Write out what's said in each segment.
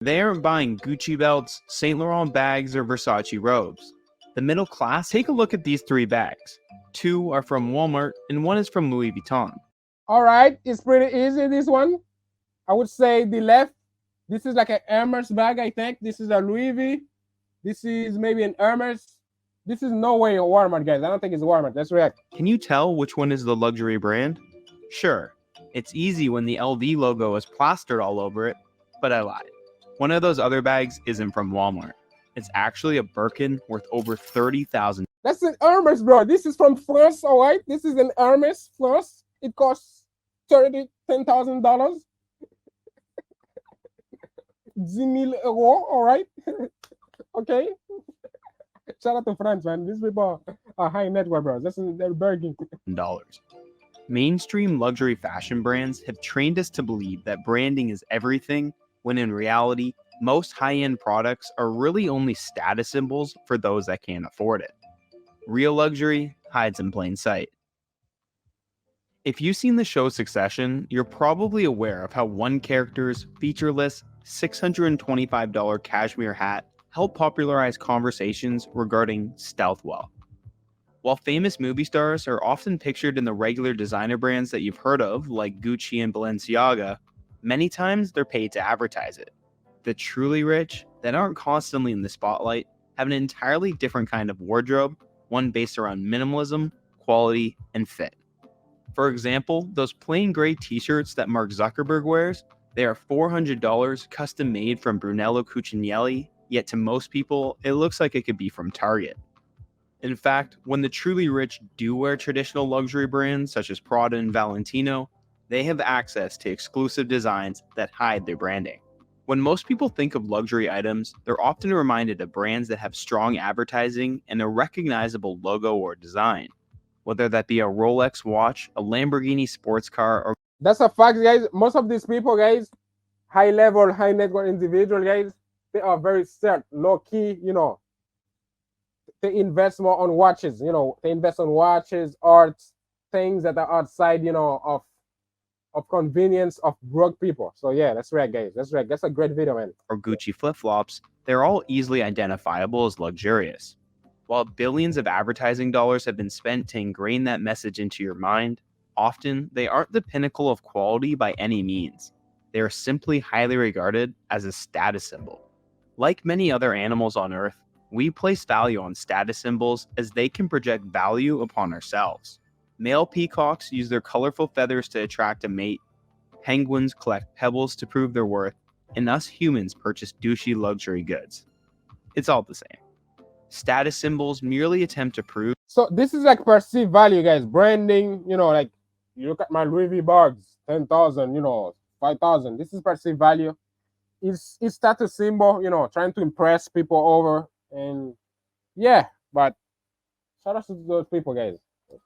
They aren't buying Gucci belts, Saint Laurent bags, or Versace robes. The middle class, take a look at these 3 bags. 2 are from Walmart and 1 is from Louis Vuitton. All right, it's pretty easy, this one. I would say the left, this is like an Hermes bag, I think. This is a Louis V. This is maybe an Hermes. This is no way a Walmart, guys. I don't think it's Walmart. That's right. Can you tell which one is the luxury brand? Sure, it's easy when the LV logo is plastered all over it, but I lied. One of those other bags isn't from Walmart. It's actually a Birkin worth over $30,000. That's an Hermes, bro. This is from France, all right? This is an Hermes France. It costs $10,000. 10,000 euros, all right? Okay. Shout out to France, man. These people are high net worth, bro. They're Birkin. Mainstream luxury fashion brands have trained us to believe that branding is everything, when in reality, most high-end products are really only status symbols for those that can't afford it. Real luxury hides in plain sight. If you've seen the show Succession, you're probably aware of how one character's featureless $625 cashmere hat helped popularize conversations regarding stealth wealth. While famous movie stars are often pictured in the regular designer brands that you've heard of, like Gucci and Balenciaga, many times they're paid to advertise it. The truly rich, that aren't constantly in the spotlight, have an entirely different kind of wardrobe, one based around minimalism, quality, and fit. For example, those plain gray t-shirts that Mark Zuckerberg wears, they are $400 custom made from Brunello Cucinelli, yet to most people, it looks like it could be from Target. In fact, when the truly rich do wear traditional luxury brands such as Prada and Valentino, they have access to exclusive designs that hide their branding. When most people think of luxury items, they're often reminded of brands that have strong advertising and a recognizable logo or design, whether that be a Rolex watch, a Lamborghini sports car, or... That's a fact, guys. Most of these people, guys, high level, high net worth individual, guys, they are very set, low key, they invest more on watches, they invest on watches, arts, things that are outside, of convenience of broke people. So yeah, that's right, guys. That's right. That's a great video, man. Or Gucci flip-flops, they're all easily identifiable as luxurious. While billions of advertising dollars have been spent to ingrain that message into your mind, often they aren't the pinnacle of quality by any means. They are simply highly regarded as a status symbol. Like many other animals on Earth, we place value on status symbols as they can project value upon ourselves. Male peacocks use their colorful feathers to attract a mate, penguins collect pebbles to prove their worth, and us humans purchase douchey luxury goods. It's all the same. Status symbols merely attempt to prove... So this is like perceived value, guys. Branding, like you look at my Louis V bags, 10,000, 5,000. This is perceived value. It's status symbol, trying to impress people over. And yeah, but shout out to those people, guys.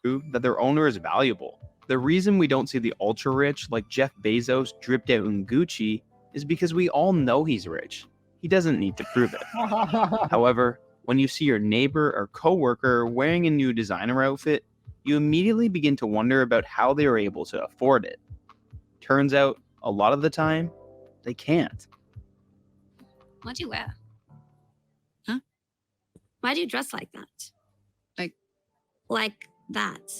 Prove that their owner is valuable. The reason we don't see the ultra rich like Jeff Bezos dripped out in Gucci is because we all know he's rich. He doesn't need to prove it. However, when you see your neighbor or coworker wearing a new designer outfit, you immediately begin to wonder about how they were able to afford it. Turns out, a lot of the time, they can't. What do you wear? Huh? Why do you dress like that? Like that.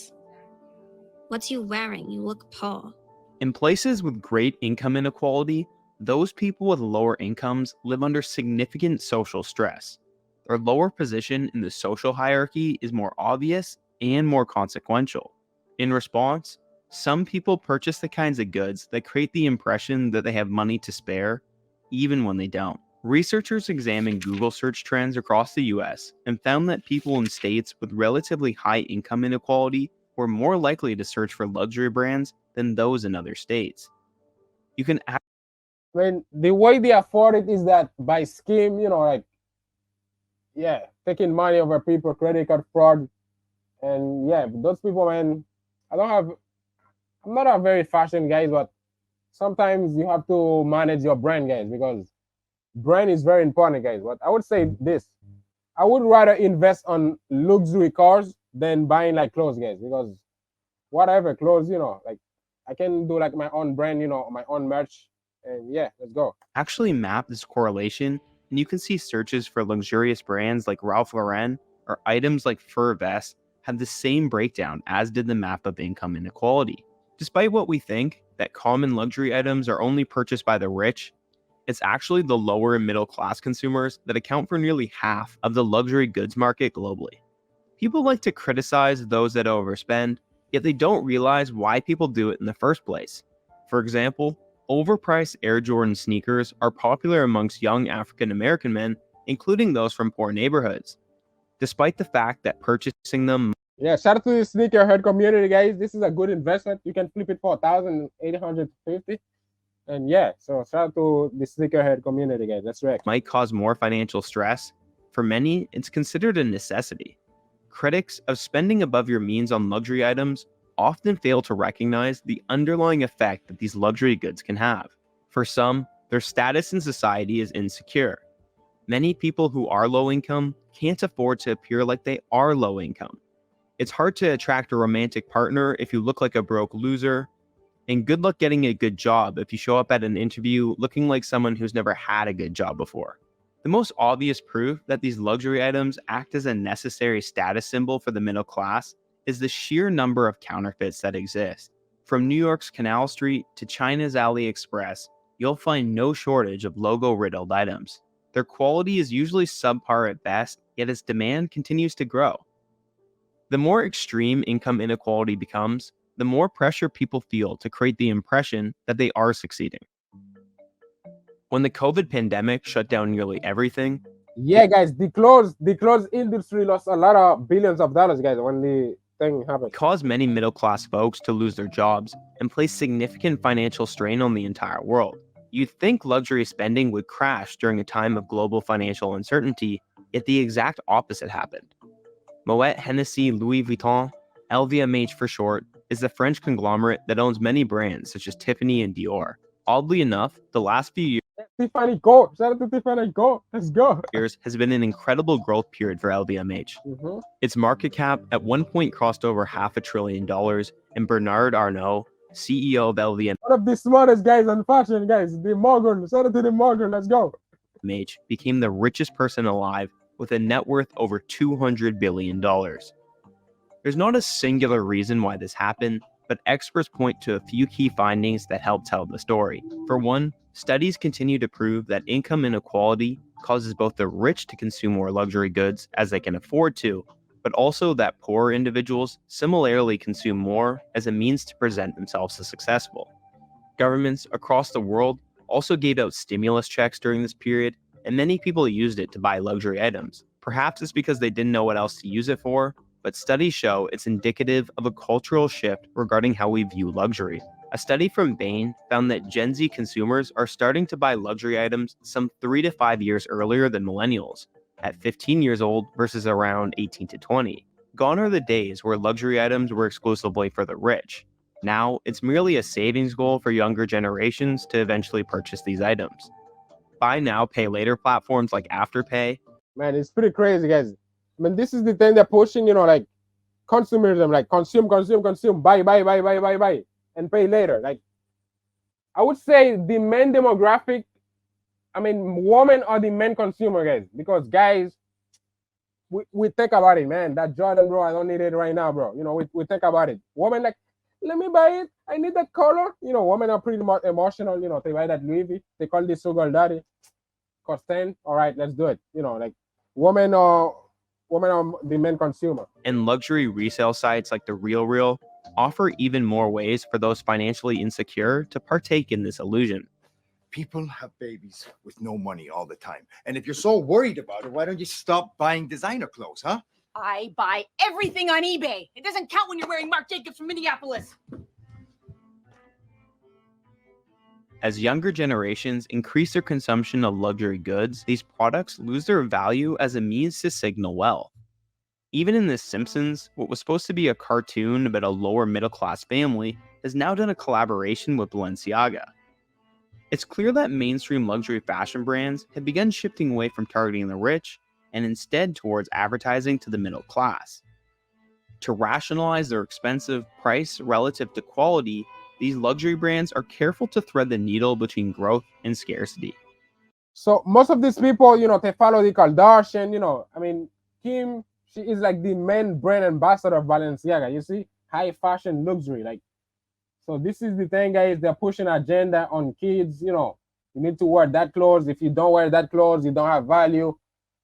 What's you wearing? You look poor. In places with great income inequality, those people with lower incomes live under significant social stress. Their lower position in the social hierarchy is more obvious and more consequential. In response, some people purchase the kinds of goods that create the impression that they have money to spare, even when they don't. Researchers examined Google search trends across the US and found that people in states with relatively high income inequality were more likely to search for luxury brands than those in other states. You can the way they afford it is that by scheme, taking money over people, credit card fraud. And yeah, those people, man, I'm not a very fashion guy, but sometimes you have to manage your brand, guys, because brand is very important, guys. But I would say this, I would rather invest on luxury cars than buying like clothes, guys, because whatever clothes, I can do like my own brand, my own merch. And yeah, let's go. Actually map this correlation, and you can see searches for luxurious brands like Ralph Lauren or items like fur vests have the same breakdown as did the map of income inequality. Despite what we think, that common luxury items are only purchased by the rich, it's actually the lower and middle class consumers that account for nearly half of the luxury goods market globally. People like to criticize those that overspend, yet they don't realize why people do it in the first place. For example, overpriced Air Jordan sneakers are popular amongst young African American men, including those from poor neighborhoods, despite the fact that purchasing them. Yeah, shout out to the sneakerhead community, guys. This is a good investment. You can flip it for 1,850. And yeah, so shout out to the sneakerhead community, guys. That's right. Might cause more financial stress. For many, it's considered a necessity. Critics of spending above your means on luxury items often fail to recognize the underlying effect that these luxury goods can have. For some, their status in society is insecure. Many people who are low income can't afford to appear like they are low income. It's hard to attract a romantic partner if you look like a broke loser, and good luck getting a good job if you show up at an interview looking like someone who's never had a good job before. The most obvious proof that these luxury items act as a necessary status symbol for the middle class is the sheer number of counterfeits that exist. From New York's Canal Street to China's AliExpress, you'll find no shortage of logo-riddled items. Their quality is usually subpar at best, yet its demand continues to grow. The more extreme income inequality becomes, the more pressure people feel to create the impression that they are succeeding. When the COVID pandemic shut down nearly everything, yeah, guys, the clothes industry lost a lot of billions of dollars, guys, when the thing happened. It caused many middle-class folks to lose their jobs and place significant financial strain on the entire world. You'd think luxury spending would crash during a time of global financial uncertainty, yet the exact opposite happened. Moet Hennessy Louis Vuitton, LVMH for short, is the French conglomerate that owns many brands such as Tiffany and Dior. Oddly enough, the last few years Tiffany Go. Shout out to Tiffany Go. Let's go. Has been an incredible growth period for LVMH. Its market cap at one point crossed over $500 billion, and Bernard Arnault, CEO of LVMH, One of the smartest guys on fashion, guys. The Morgan. Shout out to the Morgan. Let's go. became the richest person alive with a net worth over $200 billion. There's not a singular reason why this happened, but experts point to a few key findings that help tell the story. For one, studies continue to prove that income inequality causes both the rich to consume more luxury goods as they can afford to, but also that poor individuals similarly consume more as a means to present themselves as successful. Governments across the world also gave out stimulus checks during this period, and many people used it to buy luxury items. Perhaps it's because they didn't know what else to use it for, but studies show it's indicative of a cultural shift regarding how we view luxury. A study from Bain found that Gen Z consumers are starting to buy luxury items some 3 to 5 years earlier than millennials, at 15 years old versus around 18 to 20. Gone are the days where luxury items were exclusively for the rich. Now, it's merely a savings goal for younger generations to eventually purchase these items. Buy now, pay later platforms like Afterpay. Man, it's pretty crazy, guys. I mean, this is the thing they're pushing, like consumerism, like consume, buy, and pay later. Like, I would say the men demographic, women are the main consumer, guys. Because guys, we think about it, man. That Jordan, bro, I don't need it right now, bro. We think about it. Women like, let me buy it. I need that color. Women are pretty emotional. They buy that Louis V. They call this sugar daddy. Cost 10. All right, let's do it. Like women are the main consumer. And luxury resale sites like The RealReal offer even more ways for those financially insecure to partake in this illusion. People have babies with no money all the time. And if you're so worried about it, why don't you stop buying designer clothes, huh? I buy everything on eBay. It doesn't count when you're wearing Marc Jacobs from Minneapolis. As younger generations increase their consumption of luxury goods, these products lose their value as a means to signal wealth. Even in The Simpsons, what was supposed to be a cartoon about a lower middle-class family has now done a collaboration with Balenciaga. It's clear that mainstream luxury fashion brands have begun shifting away from targeting the rich and instead towards advertising to the middle class. To rationalize their expensive price relative to quality, these luxury brands are careful to thread the needle between growth and scarcity. So most of these people, they follow the Kardashian, I mean, Kim, she is like the main brand ambassador of Balenciaga. You see, high fashion luxury. Like, so this is the thing, guys. They're pushing agenda on kids. You need to wear that clothes. If you don't wear that clothes, you don't have value.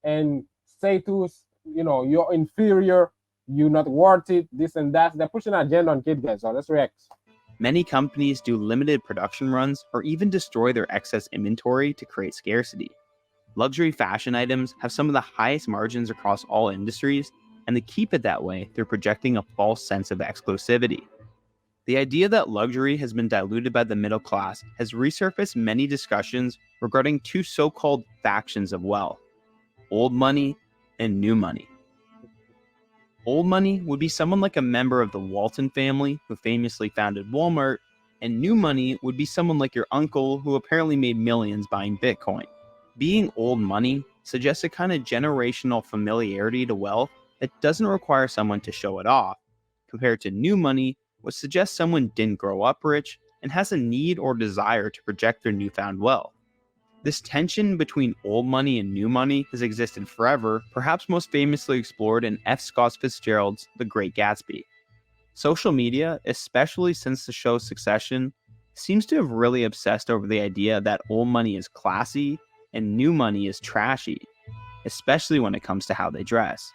And status, you're inferior. You're not worth it. This and that. They're pushing agenda on kids, guys. So let's react. Many companies do limited production runs or even destroy their excess inventory to create scarcity. Luxury fashion items have some of the highest margins across all industries, and they keep it that way through projecting a false sense of exclusivity. The idea that luxury has been diluted by the middle class has resurfaced many discussions regarding two so-called factions of wealth: old money and new money. Old money would be someone like a member of the Walton family who famously founded Walmart, and new money would be someone like your uncle who apparently made millions buying Bitcoin. Being old money suggests a kind of generational familiarity to wealth that doesn't require someone to show it off, compared to new money, which suggests someone didn't grow up rich and has a need or desire to project their newfound wealth. This tension between old money and new money has existed forever, perhaps most famously explored in F. Scott Fitzgerald's The Great Gatsby. Social media, especially since the show's succession, seems to have really obsessed over the idea that old money is classy and new money is trashy, especially when it comes to how they dress.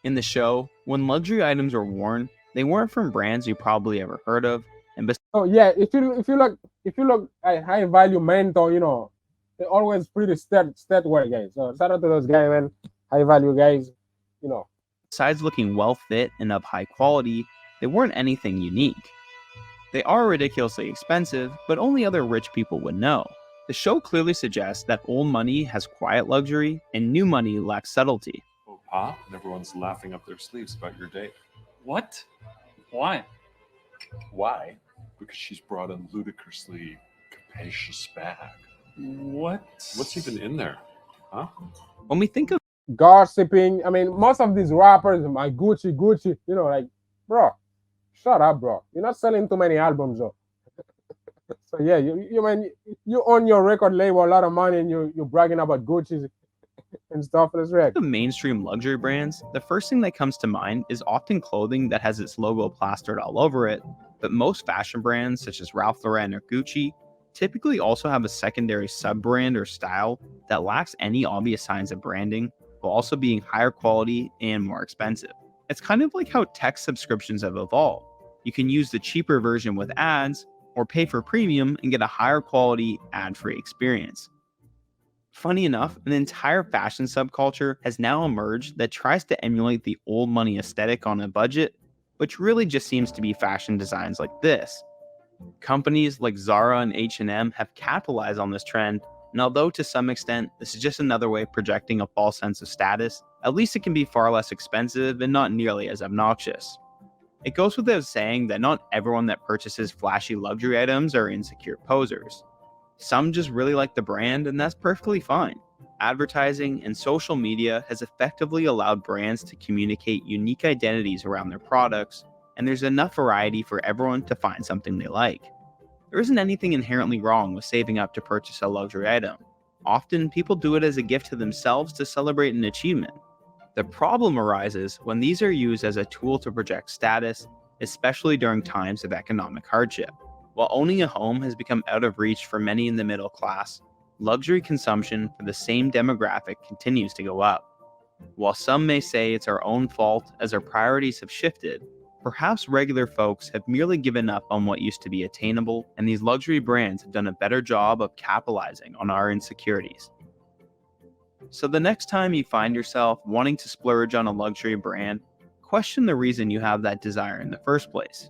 In the show, when luxury items were worn, they weren't from brands you probably ever heard of, and Oh yeah, if you look at high value mentor, they're always pretty wear guys. So shout out to those guys, man. High value guys, besides looking well fit and of high quality, they weren't anything unique. They are ridiculously expensive, but only other rich people would know. The show clearly suggests that old money has quiet luxury and new money lacks subtlety. Oh, Pa, and everyone's laughing up their sleeves about your date. What? Why? Why? Because she's brought a ludicrously capacious bag. What? What's even in there? Huh? When we think of gossiping, I mean, most of these rappers, my Gucci, like, bro, shut up, bro. You're not selling too many albums, though. So yeah, you own your record label, a lot of money, and you're bragging about Gucci and stuff. That's right. the mainstream luxury brands, the first thing that comes to mind is often clothing that has its logo plastered all over it, but most fashion brands such as Ralph Lauren or Gucci typically also have a secondary sub-brand or style that lacks any obvious signs of branding, while also being higher quality and more expensive. It's kind of like how tech subscriptions have evolved. You can use the cheaper version with ads, or pay for premium and get a higher quality ad-free experience. Funny enough, an entire fashion subculture has now emerged that tries to emulate the old money aesthetic on a budget, which really just seems to be fashion designs like this. Companies like Zara and H&M have capitalized on this trend, and although to some extent this is just another way of projecting a false sense of status, at least it can be far less expensive and not nearly as obnoxious. It goes without saying that not everyone that purchases flashy luxury items are insecure posers. Some just really like the brand, and that's perfectly fine. Advertising and social media has effectively allowed brands to communicate unique identities around their products, and there's enough variety for everyone to find something they like. There isn't anything inherently wrong with saving up to purchase a luxury item. Often, people do it as a gift to themselves to celebrate an achievement. The problem arises when these are used as a tool to project status, especially during times of economic hardship. While owning a home has become out of reach for many in the middle class, luxury consumption for the same demographic continues to go up. While some may say it's our own fault as our priorities have shifted, perhaps regular folks have merely given up on what used to be attainable, and these luxury brands have done a better job of capitalizing on our insecurities. So the next time you find yourself wanting to splurge on a luxury brand, question the reason you have that desire in the first place.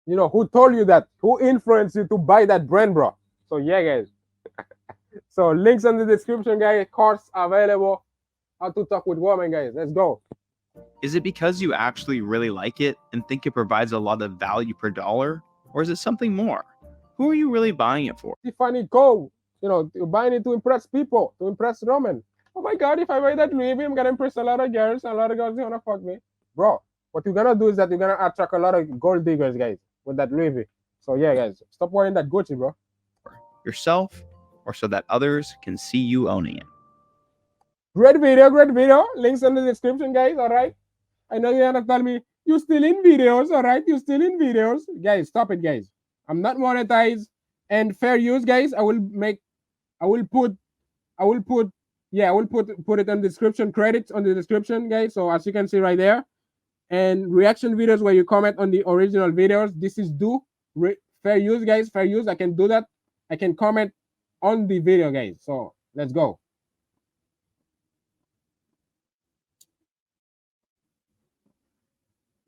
Who told you that? Who influenced you to buy that brand, bro? So yeah, guys. So links in the description, guys. Course available. How to talk with women, guys. Let's go. Is it because you actually really like it and think it provides a lot of value per dollar? Or is it something more? Who are you really buying it for? Tiffany Co. You're buying it to impress people, to impress Roman. Oh my God, if I buy that Louis V, I'm gonna impress a lot of girls, and a lot of girls are gonna fuck me. Bro, what you're gonna do is that you're gonna attract a lot of gold diggers, guys, with that Louis V. So yeah, guys, stop wearing that Gucci, bro. Yourself, or so that others can see you owning it. Great video, great video. Links in the description, guys. All right. I know you're gonna tell me you still in videos. All right, you still in videos, guys. Stop it, guys. I'm not monetized and fair use, guys. I will put it in the description, credits on the description, guys. So as you can see right there, and reaction videos where you comment on the original videos. This is fair use, guys. Fair use. I can do that. I can comment on the video, guys. So let's go.